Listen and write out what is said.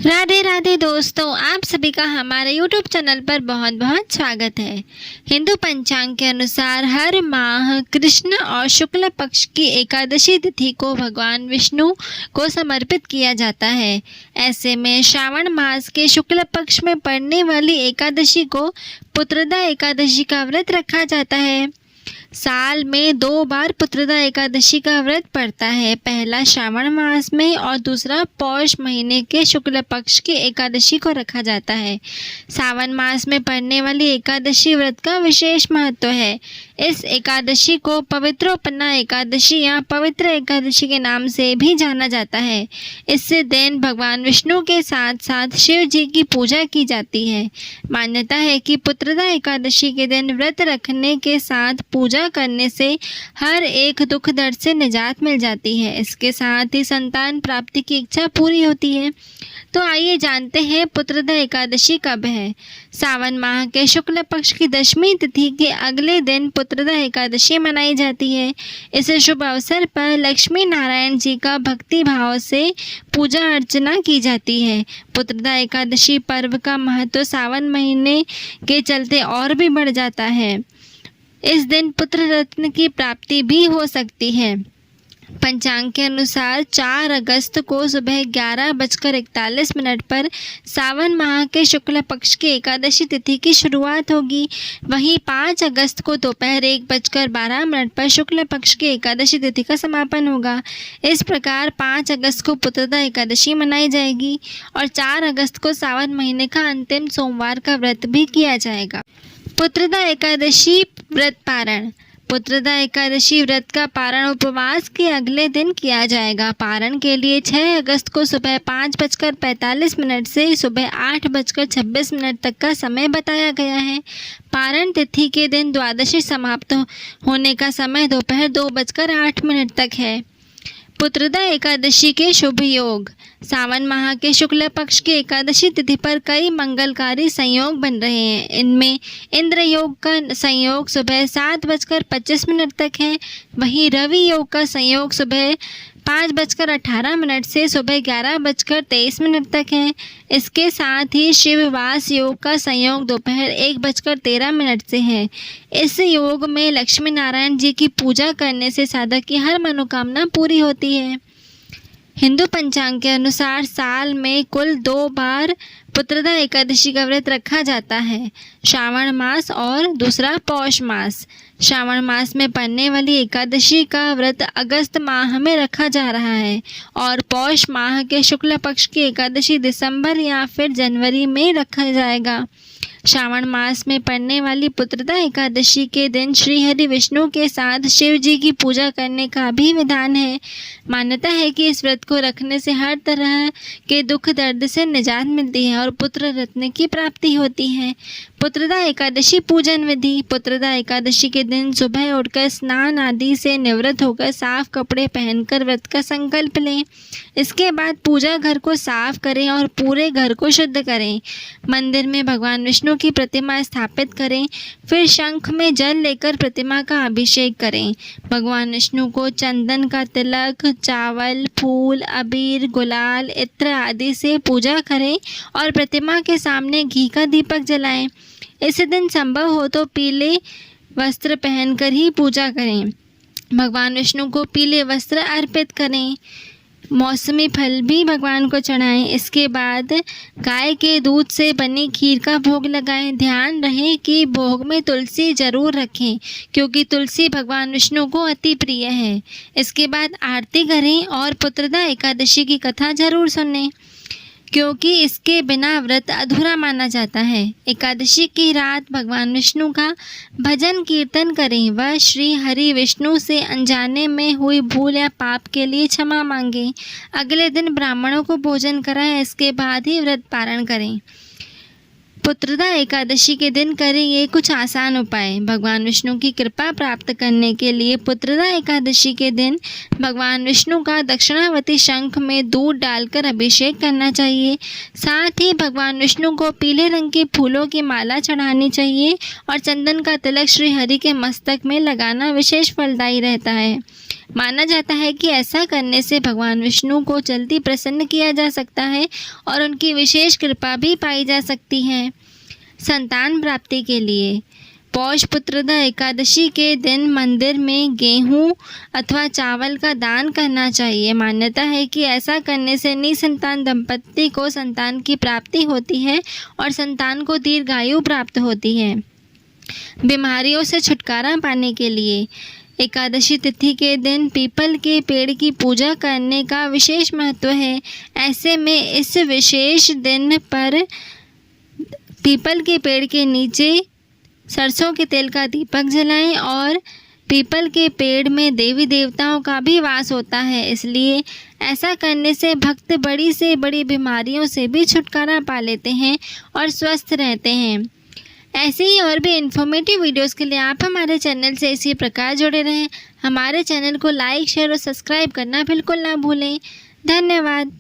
राधे राधे दोस्तों, आप सभी का हमारे YouTube चैनल पर बहुत बहुत स्वागत है। हिंदू पंचांग के अनुसार हर माह कृष्ण और शुक्ल पक्ष की एकादशी तिथि को भगवान विष्णु को समर्पित किया जाता है। ऐसे में श्रावण मास के शुक्ल पक्ष में पड़ने वाली एकादशी को पुत्रदा एकादशी का व्रत रखा जाता है। साल में 2 बार पुत्रदा एकादशी का व्रत पड़ता है, पहला श्रावण मास में और दूसरा पौष महीने के शुक्ल पक्ष की एकादशी को रखा जाता है। सावन मास में पड़ने वाली एकादशी व्रत का विशेष महत्व है। इस एकादशी को पवित्रोपन्ना एकादशी या पवित्र एकादशी के नाम से भी जाना जाता है। इससे दिन भगवान विष्णु के साथ साथ शिव जी की पूजा की जाती है। मान्यता है कि पुत्रदा एकादशी के दिन व्रत रखने के साथ पूजा करने से हर एक दुख दर्द से निजात मिल जाती है। इसके साथ ही संतान प्राप्ति की इच्छा पूरी होती है। तो आइए जानते हैं पुत्रदा एकादशी कब है। सावन माह के शुक्ल पक्ष की दशमी तिथि के अगले दिन पुत्रदा एकादशी मनाई जाती है। इस शुभ अवसर पर लक्ष्मी नारायण जी का भक्ति भाव से पूजा अर्चना की जाती है। पुत्रदा एकादशी पर्व का महत्व सावन महीने के चलते और भी बढ़ जाता है। इस दिन पुत्र रत्न की प्राप्ति भी हो सकती है। पंचांग के अनुसार 4 अगस्त को सुबह 11:41 पर सावन माह के शुक्ल पक्ष की एकादशी तिथि की शुरुआत होगी। वहीं 5 अगस्त को दोपहर 1:12 पर शुक्ल पक्ष की एकादशी तिथि का समापन होगा। इस प्रकार 5 अगस्त को पुत्रदा एकादशी मनाई जाएगी और 4 अगस्त को सावन महीने का अंतिम सोमवार का व्रत भी किया जाएगा। पुत्रदा एकादशी व्रत पारण। पुत्रदा एकादशी व्रत का पारण उपवास के अगले दिन किया जाएगा। पारण के लिए 6 अगस्त को सुबह 5:45 से सुबह 8:26 तक का समय बताया गया है। पारण तिथि के दिन द्वादशी समाप्त होने का समय दोपहर 2:08 तक है। पुत्रदा एकादशी के शुभ योग। सावन माह के शुक्ल पक्ष की एकादशी तिथि पर कई मंगलकारी संयोग बन रहे हैं। इनमें इंद्र योग का संयोग सुबह 7:25 तक है। वहीं रवि योग का संयोग सुबह 5:18 से सुबह 11:23 तक है। इसके साथ ही शिववास योग का संयोग दोपहर 1:13 से है। इस योग में लक्ष्मी नारायण जी की पूजा करने से साधक की हर मनोकामना पूरी होती है। हिंदू पंचांग के अनुसार साल में कुल 2 बार पुत्रदा एकादशी का व्रत रखा जाता है, श्रावण मास और दूसरा पौष मास। श्रावण मास में पड़ने वाली एकादशी का व्रत अगस्त माह में रखा जा रहा है और पौष माह के शुक्ल पक्ष की एकादशी दिसंबर या फिर जनवरी में रखा जाएगा। श्रावण मास में पड़ने वाली पुत्रदा एकादशी के दिन श्री हरि विष्णु के साथ शिव जी की पूजा करने का भी विधान है। मान्यता है कि इस व्रत को रखने से हर तरह के दुख दर्द से निजात मिलती है और पुत्र रत्न की प्राप्ति होती है। पुत्रदा एकादशी पूजन विधि। पुत्रदा एकादशी के दिन सुबह उठकर स्नान आदि से निवृत्त होकर साफ कपड़े पहनकर व्रत का संकल्प लें। इसके बाद पूजा घर को साफ करें और पूरे घर को शुद्ध करें। मंदिर में भगवान विष्णु की प्रतिमा स्थापित करें। फिर शंख में जल लेकर प्रतिमा का अभिषेक करें। भगवान विष्णु को चंदन का तिलक, चावल, फूल, अबीर, गुलाल, इत्र आदि से पूजा करें और प्रतिमा के सामने घी का दीपक जलाएं। इस दिन संभव हो तो पीले वस्त्र पहनकर ही पूजा करें। भगवान विष्णु को पीले वस्त्र अर्पित करें। मौसमी फल भी भगवान को चढ़ाएं। इसके बाद गाय के दूध से बनी खीर का भोग लगाएं। ध्यान रहे कि भोग में तुलसी जरूर रखें, क्योंकि तुलसी भगवान विष्णु को अति प्रिय है। इसके बाद आरती करें और पुत्रदा एकादशी की कथा जरूर सुनें, क्योंकि इसके बिना व्रत अधूरा माना जाता है। एकादशी की रात भगवान विष्णु का भजन कीर्तन करें व श्री हरि विष्णु से अनजाने में हुई भूल या पाप के लिए क्षमा मांगें। अगले दिन ब्राह्मणों को भोजन कराएं। इसके बाद ही व्रत पारण करें। पुत्रदा एकादशी के दिन करें ये कुछ आसान उपाय। भगवान विष्णु की कृपा प्राप्त करने के लिए पुत्रदा एकादशी के दिन भगवान विष्णु का दक्षिणावर्ती शंख में दूध डालकर अभिषेक करना चाहिए। साथ ही भगवान विष्णु को पीले रंग के फूलों की माला चढ़ानी चाहिए और चंदन का तिलक श्री हरि के मस्तक में लगाना विशेष फलदायी रहता है। माना जाता है कि ऐसा करने से भगवान विष्णु को जल्दी प्रसन्न किया जा सकता है और उनकी विशेष कृपा भी पाई जा सकती है। संतान प्राप्ति के लिए पौष पुत्रदा एकादशी के दिन मंदिर में गेहूं अथवा चावल का दान करना चाहिए। मान्यता है कि ऐसा करने से निसंतान दंपति को संतान की प्राप्ति होती है और संतान को दीर्घायु प्राप्त होती है। बीमारियों से छुटकारा पाने के लिए एकादशी तिथि के दिन पीपल के पेड़ की पूजा करने का विशेष महत्व है। ऐसे में इस विशेष दिन पर पीपल के पेड़ के नीचे सरसों के तेल का दीपक जलाएं और पीपल के पेड़ में देवी देवताओं का भी वास होता है, इसलिए ऐसा करने से भक्त बड़ी से बड़ी बीमारियों से भी छुटकारा पा लेते हैं और स्वस्थ रहते हैं। ऐसे ही और भी इन्फॉर्मेटिव वीडियोस के लिए आप हमारे चैनल से इसी प्रकार जुड़े रहें। हमारे चैनल को लाइक, शेयर और सब्सक्राइब करना बिल्कुल ना भूलें। धन्यवाद।